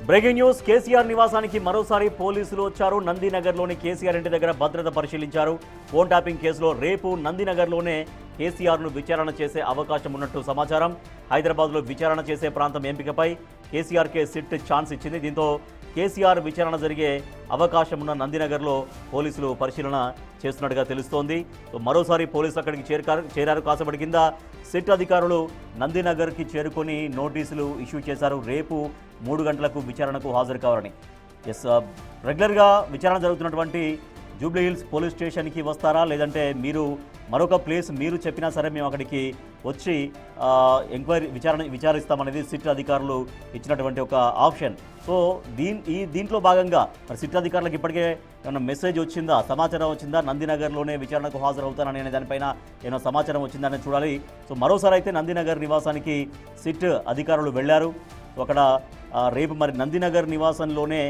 Breaking news. KCR నివాసానికి మరోసారి పోలీసులు వచ్చారు. నందినగర్లోని కేసీఆర్ ఇంటి దగ్గర భద్రత పరిశీలించారు. ఫోన్ ట్యాపింగ్ కేసులో రేపు నందినగర్లోనే కేసీఆర్ను విచారణ చేసే అవకాశం ఉన్నట్టు సమాచారం. హైదరాబాద్లో విచారణ చేసే ప్రాంతం ఎంపికపై కేసీఆర్కే సిట్ ఛాన్స్ ఇచ్చింది. దీంతో కేసీఆర్ విచారణ జరిగే అవకాశం ఉన్న నందినగర్లో పోలీసులు పరిశీలన చేస్తున్నట్టుగా తెలుస్తోంది. మరోసారి పోలీసులు అక్కడికి చేరారు. కాసేపటి కింద సిట్ అధికారులు నందినగర్కి చేరుకొని నోటీసులు ఇష్యూ చేశారు. రేపు 3 గంటలకు విచారణకు హాజరు కావాలని. రెగ్యులర్గా విచారణ జరుగుతున్నటువంటి జూబ్లీహిల్స్ పోలీస్ స్టేషన్కి వస్తారా, లేదంటే మీరు మరొక ప్లేస్ మీరు చెప్పినా సరే మేము అక్కడికి వచ్చి ఎంక్వైరీ విచారిస్తామనేది సిట్ అధికారులు ఇచ్చినటువంటి ఒక ఆప్షన్. సో దీంట్లో భాగంగా మరి సిట్ అధికారులకు ఇప్పటికే ఏమైనా మెసేజ్ వచ్చిందా, సమాచారం వచ్చిందా, నందినగర్లోనే విచారణకు హాజరవుతాననే దానిపైన ఏమైనా సమాచారం వచ్చిందని చూడాలి. సో మరోసారి అయితే నందినగర్ నివాసానికి సిట్ అధికారులు వెళ్లారు. అక్కడ రేపు మరి నందినగర్ నివాసంలోనే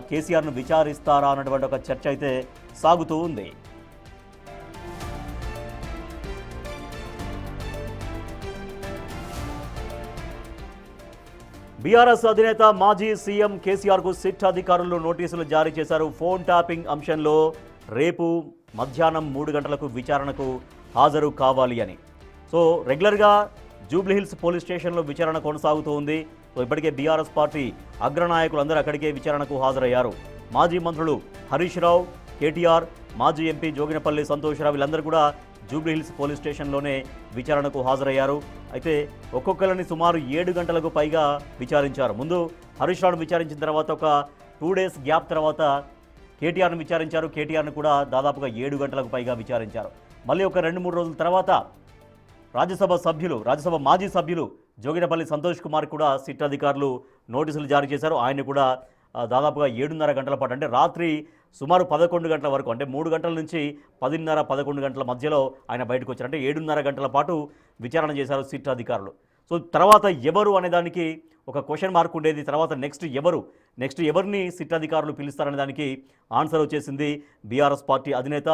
కేసీఆర్ను విచారిస్తారా అన్నటువంటి ఒక చర్చ అయితే సాగుతూ ఉంది. బీఆర్ఎస్ అధినేత మాజీ సీఎం కేసీఆర్కు సిట్ అధికారులు నోటీసులు జారీ చేశారు. ఫోన్ ట్యాపింగ్ అంశంలో రేపు మధ్యాహ్నం 3 గంటలకు విచారణకు హాజరు కావాలి అని. సో రెగ్యులర్గా జూబ్లీహిల్స్ పోలీస్ స్టేషన్లో విచారణ కొనసాగుతూ ఉంది. సో ఇప్పటికే బీఆర్ఎస్ పార్టీ అగ్రనాయకులందరూ అక్కడికే విచారణకు హాజరయ్యారు. మాజీ మంత్రులు హరీష్ రావు, కేటీఆర్, మాజీ ఎంపీ జోగినపల్లి సంతోష్రావు వీళ్ళందరూ కూడా జూబ్లీహిల్స్ పోలీస్ స్టేషన్లోనే విచారణకు హాజరయ్యారు. అయితే ఒక్కొక్కరిని సుమారు 7 గంటలకు పైగా విచారించారు. ముందు హరీష్ రావును విచారించిన తర్వాత ఒక 2 డేస్ గ్యాప్ తర్వాత కేటీఆర్ను విచారించారు. కేటీఆర్ను కూడా దాదాపుగా 7 గంటలకు పైగా విచారించారు. మళ్ళీ ఒక 2-3 రోజుల తర్వాత రాజ్యసభ మాజీ సభ్యులు జోగినపల్లి సంతోష్ కుమార్ కూడా సిట్ అధికారులు నోటీసులు జారీ చేశారు. ఆయన కూడా దాదాపుగా 7.5 గంటల పాటు, అంటే రాత్రి సుమారు 11 గంటల వరకు, అంటే 3 గంటల నుంచి 10:30-11 గంటల మధ్యలో ఆయన బయటకు వచ్చారు. అంటే 7.5 గంటల పాటు విచారణ చేశారు సిట్ అధికారులు. సో తర్వాత ఎవరు అనేదానికి ఒక క్వశ్చన్ మార్క్ ఉండేది. తర్వాత నెక్స్ట్ ఎవరిని సిట్ అధికారులు పిలుస్తారనే దానికి ఆన్సర్ వచ్చేసింది. బీఆర్ఎస్ పార్టీ అధినేత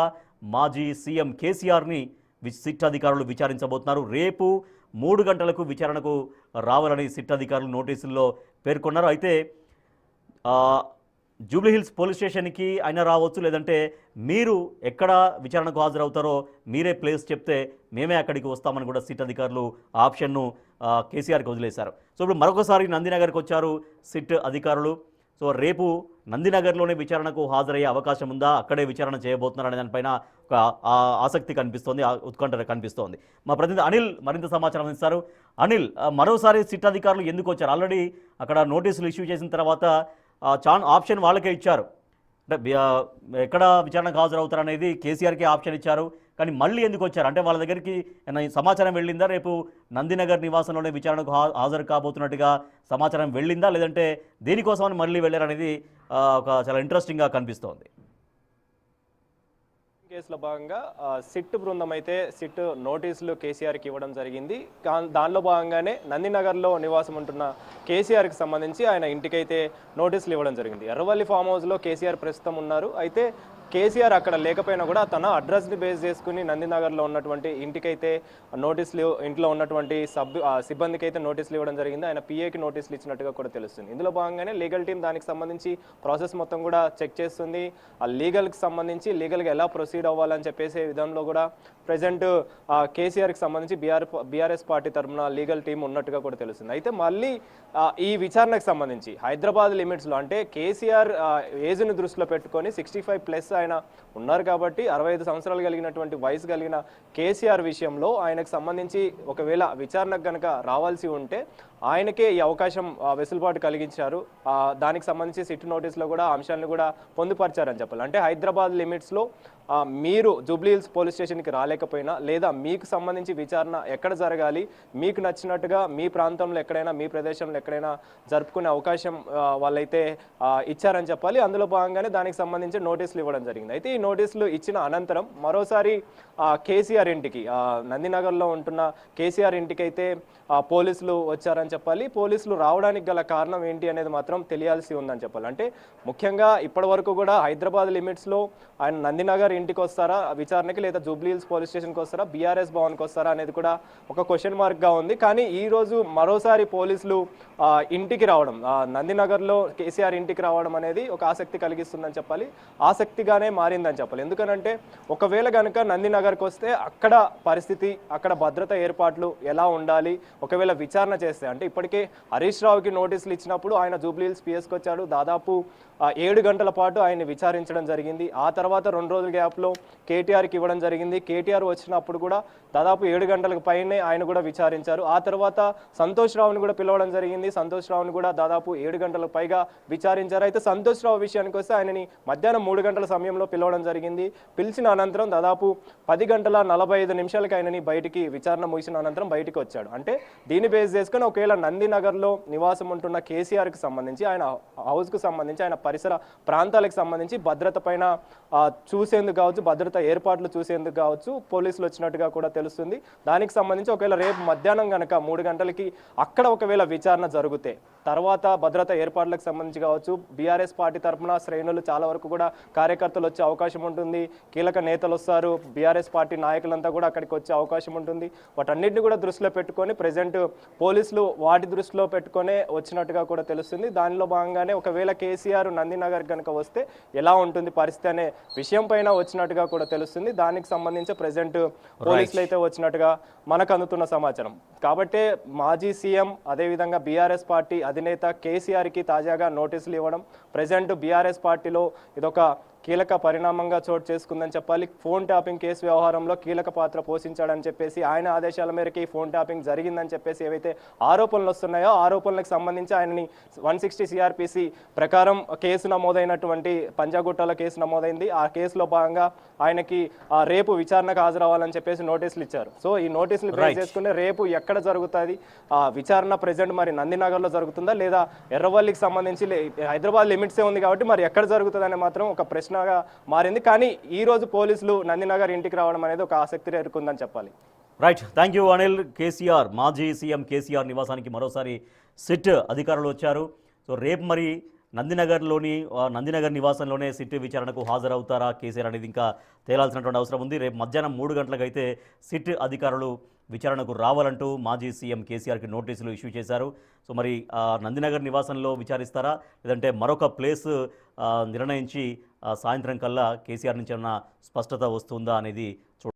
మాజీ సీఎం కేసీఆర్ని సిట్ అధికారులు విచారించబోతున్నారు. రేపు 3 గంటలకు విచారణకు రావాలని సిట్ అధికారులు నోటీసుల్లో పేర్కొన్నారు. అయితే జూబ్లీహిల్స్ పోలీస్ స్టేషన్కి అయినా రావచ్చు, లేదంటే మీరు ఎక్కడ విచారణకు హాజరవుతారో మీరే ప్లేస్ చెప్తే మేమే అక్కడికి వస్తామని కూడా సిట్ అధికారులు ఆప్షన్ను కేసీఆర్కి వదిలేశారు. సో ఇప్పుడు మరొకసారి నందినగర్కి వచ్చారు సిట్ అధికారులు. సో రేపు నందినగర్లోనే విచారణకు హాజరయ్యే అవకాశం ఉందా, అక్కడే విచారణ చేయబోతున్నారనే దానిపైన ఒక ఆసక్తి కనిపిస్తోంది, ఉత్కంఠ కనిపిస్తోంది. మా ప్రతినిధి అనిల్ మరింత సమాచారం అందిస్తారు. అనిల్, మరోసారి సిట్ అధికారులు ఎందుకు వచ్చారు? ఆల్రెడీ అక్కడ నోటీసులు ఇష్యూ చేసిన తర్వాత ఆప్షన్ వాళ్ళకే ఇచ్చారు, అంటే ఎక్కడ విచారణకు హాజరవుతారు అనేది కేసీఆర్కే ఆప్షన్ ఇచ్చారు. కానీ మళ్ళీ ఎందుకు వచ్చారు? అంటే వాళ్ళ దగ్గరికి సమాచారం వెళ్ళిందా, రేపు నందినగర్ నివాసంలోనే విచారణకు హాజరు కాబోతున్నట్టుగా సమాచారం వెళ్ళిందా, లేదంటే దేనికోసమని మళ్ళీ వెళ్ళారనేది ఒక చాలా ఇంట్రెస్టింగ్గా కనిపిస్తోంది. కేసులో భాగంగా సిట్ బృందం అయితే సిట్ నోటీసులు కేసీఆర్కి ఇవ్వడం జరిగింది. దానిలో భాగంగానే నందినగర్లో నివాసం ఉంటున్న కేసీఆర్కి సంబంధించి ఆయన ఇంటికైతే నోటీసులు ఇవ్వడం జరిగింది. ఎర్రవల్లి ఫామ్ హౌస్లో కేసీఆర్ ప్రస్తుతం ఉన్నారు. అయితే కేసీఆర్ అక్కడ లేకపోయినా కూడా తన అడ్రస్ని బేస్ చేసుకుని నందినగర్లో ఉన్నటువంటి ఇంటికైతే నోటీసులు, ఇంట్లో ఉన్నటువంటి సిబ్బందికి అయితే నోటీసులు ఇవ్వడం జరిగింది. ఆయన పిఏకి నోటీసులు ఇచ్చినట్టుగా కూడా తెలుస్తుంది. ఇందులో భాగంగానే లీగల్ టీం దానికి సంబంధించి ప్రాసెస్ మొత్తం కూడా చెక్ చేస్తుంది. ఆ లీగల్కి సంబంధించి లీగల్గా ఎలా ప్రొసీడ్ అవ్వాలని చెప్పేసే విధంలో కూడా ప్రజెంట్ కేసీఆర్కి సంబంధించి బీఆర్ఎస్ పార్టీ తరఫున లీగల్ టీం ఉన్నట్టుగా కూడా తెలుస్తుంది. అయితే మళ్ళీ ఈ విచారణకు సంబంధించి హైదరాబాద్ లిమిట్స్లో, అంటే కేసీఆర్ ఏజ్ని దృష్టిలో పెట్టుకొని 65+ ఆయన ఉన్నారు కాబట్టి 65 సంవత్సరాలు కలిగినటువంటి వయసు కలిగిన కేసీఆర్ విషయంలో ఆయనకు సంబంధించి ఒకవేళ విచారణకు కనుక రావాల్సి ఉంటే ఆయనకే ఈ అవకాశం వెసులుబాటు కలిగించారు. దానికి సంబంధించి సిట్ నోటీస్లో కూడా అంశాలను కూడా పొందుపరిచారని చెప్పాలి. అంటే హైదరాబాద్ లిమిట్స్లో మీరు జూబ్లీహిల్స్ పోలీస్ స్టేషన్కి రాలేకపోయినా, లేదా మీకు సంబంధించి విచారణ ఎక్కడ జరగాలి, మీకు నచ్చినట్టుగా మీ ప్రాంతంలో ఎక్కడైనా, మీ ప్రదేశంలో ఎక్కడైనా జరుపుకునే అవకాశం వాళ్ళైతే ఇచ్చారని చెప్పాలి. అందులో భాగంగానే దానికి సంబంధించి నోటీసులు ఇవ్వడం జరిగింది. అయితే ఈ నోటీసులు ఇచ్చిన అనంతరం మరోసారి కేసీఆర్ ఇంటికి, నందినగర్లో ఉంటున్న కేసీఆర్ ఇంటికి అయితే పోలీసులు వచ్చారని చెప్పాలి. పోలీసులు రావడానికి గల కారణం ఏంటి అనేది మాత్రం తెలియాల్సి ఉందని చెప్పాలి. అంటే ముఖ్యంగా ఇప్పటి వరకు కూడా హైదరాబాద్ లిమిట్స్లో ఆయన నందినగర్ ఇంటికి వస్తారా విచారణకి, లేదా జూబ్లీ హిల్స్ పోలీస్ స్టేషన్కి వస్తారా, బీఆర్ఎస్ భవన్కి వస్తారా అనేది కూడా ఒక క్వశ్చన్ మార్క్గా ఉంది. కానీ ఈ రోజు మరోసారి పోలీసులు ఇంటికి రావడం, నందినగర్లో కేసీఆర్ ఇంటికి రావడం అనేది ఒక ఆసక్తి కలిగిస్తుందని చెప్పాలి, ఆసక్తిగానే మారిందని చెప్పాలి. ఎందుకనంటే ఒకవేళ కనుక నందినగర్కి వస్తే అక్కడ పరిస్థితి, అక్కడ భద్రత ఏర్పాట్లు ఎలా ఉండాలి, ఒకవేళ విచారణ చేస్తే, అంటే ఇప్పటికే హరీష్ రావుకి నోటీసులు ఇచ్చినప్పుడు ఆయన జూబ్లీ హిల్స్ పిఎస్కి వచ్చాడు. దాదాపు 7 గంటల పాటు ఆయన్ని విచారించడం జరిగింది. ఆ తర్వాత 2 రోజుల గ్యాప్లో కేటీఆర్కి ఇవ్వడం జరిగింది. కేటీఆర్ వచ్చినప్పుడు కూడా దాదాపు 7 గంటలకు పైనే ఆయన కూడా విచారించారు. ఆ తర్వాత సంతోష్ రావుని కూడా పిలవడం జరిగింది. సంతోష్ రావుని కూడా దాదాపు 7 గంటలకు పైగా విచారించారు. అయితే సంతోష్ రావు విషయానికి వస్తే ఆయనని మధ్యాహ్నం 3 గంటల సమయంలో పిలవడం జరిగింది. పిలిచిన అనంతరం దాదాపు 10 గంటల 45 నిమిషాలకి ఆయనని బయటికి, విచారణ ముగిసిన అనంతరం బయటికి వచ్చాడు. అంటే దీన్ని బేస్ చేసుకుని ఒకవేళ నందినగర్లో నివాసం ఉంటున్న కేసీఆర్కి సంబంధించి, ఆయన హౌస్కు సంబంధించి, ఆయన పరిసర ప్రాంతాలకు సంబంధించి భద్రత పైన చూసేందుకు కావచ్చు, భద్రత ఏర్పాట్లు చూసేందుకు కావచ్చు పోలీసులు వచ్చినట్టుగా కూడా తెలుస్తుంది. దానికి సంబంధించి ఒకవేళ రేపు మధ్యాహ్నం కనుక 3 గంటలకి అక్కడ ఒకవేళ విచారణ జరిగితే తర్వాత భద్రత ఏర్పాట్లకు సంబంధించి కావచ్చు, బీఆర్ఎస్ పార్టీ తరఫున శ్రేణులు చాలా వరకు కూడా కార్యకర్తలు వచ్చే అవకాశం ఉంటుంది, కీలక నేతలు వస్తారు, బీఆర్ఎస్ పార్టీ నాయకులంతా కూడా అక్కడికి వచ్చే అవకాశం ఉంటుంది. వాటన్నిటిని కూడా దృష్టిలో పెట్టుకొని ప్రజెంట్ పోలీసులు వాటి దృష్టిలో పెట్టుకునే వచ్చినట్టుగా కూడా తెలుస్తుంది. దానిలో భాగంగానే ఒకవేళ కేసీఆర్ నందినగర్ కనుక వస్తే ఎలా ఉంటుంది పరిస్థితి అనే విషయం పైన వచ్చినట్టుగా కూడా తెలుస్తుంది. దానికి సంబంధించి ప్రజెంట్ పోలీసులు అయితే వచ్చినట్టుగా మనకు అందుతున్న సమాచారం. కాబట్టే మాజీ సీఎం అదేవిధంగా బీఆర్ఎస్ పార్టీ అధినేత కేసీఆర్కి తాజాగా నోటీసులు ఇవ్వడం ప్రజెంట్ బీఆర్ఎస్ పార్టీలో ఇదొక కీలక పరిణామంగా చోటు చేసుకుందని చెప్పాలి. ఫోన్ ట్యాపింగ్ కేసు వ్యవహారంలో కీలక పాత్ర పోషించాడని చెప్పేసి, ఆయన ఆదేశాల మేరకు ఫోన్ ట్యాపింగ్ జరిగిందని చెప్పేసి ఏవైతే ఆరోపణలు వస్తున్నాయో ఆరోపణలకు సంబంధించి ఆయనని 160 సిఆర్పిసి ప్రకారం కేసు నమోదైనటువంటి పంజాగుట్టలో కేసు నమోదైంది. ఆ కేసులో భాగంగా ఆయనకి రేపు విచారణకు హాజరవ్వాలని చెప్పేసి నోటీసులు ఇచ్చారు. సో ఈ నోటీసులు బేస్ చేసుకుని రేపు ఎక్కడ జరుగుతుంది విచారణ, ప్రెజెంట్ మరి నందినగర్లో జరుగుతుందా లేదా ఎర్రవల్లికి సంబంధించి, హైదరాబాద్ లిమిట్సే ఉంది కాబట్టి మరి ఎక్కడ జరుగుతుందని మాత్రం ఒక ప్రశ్నగా మారింది. కానీ ఈ రోజు పోలీసులు నందినగర్ ఇంటికి రావడం అనేది ఒక ఆసక్తి రేరుకుందని చెప్పాలి. Right, thank you Anil. KCR, మాజీ సీఎం కేసీఆర్ నివాసానికి మరోసారి సిట్ అధికారులు వచ్చారు. సో రేపు మరి నందినగర్ నివాసంలోనే సిట్ విచారణకు హాజరవుతారా కేసీఆర్ అనేది ఇంకా తేలాల్సినటువంటి అవసరం ఉంది. రేపు మధ్యాహ్నం 3 గంటలకైతే సిట్ అధికారులు విచారణకు రావాలంటూ మాజీ సీఎం కేసీఆర్కి నోటీసులు ఇష్యూ చేశారు. సో మరి నందినగర్ నివాసంలో విచారిస్తారా, లేదంటే మరొక ప్లేస్ నిర్ణయించి సాయంత్రం కల్లా కేసీఆర్ నుంచి ఏమన్నా స్పష్టత వస్తుందా అనేది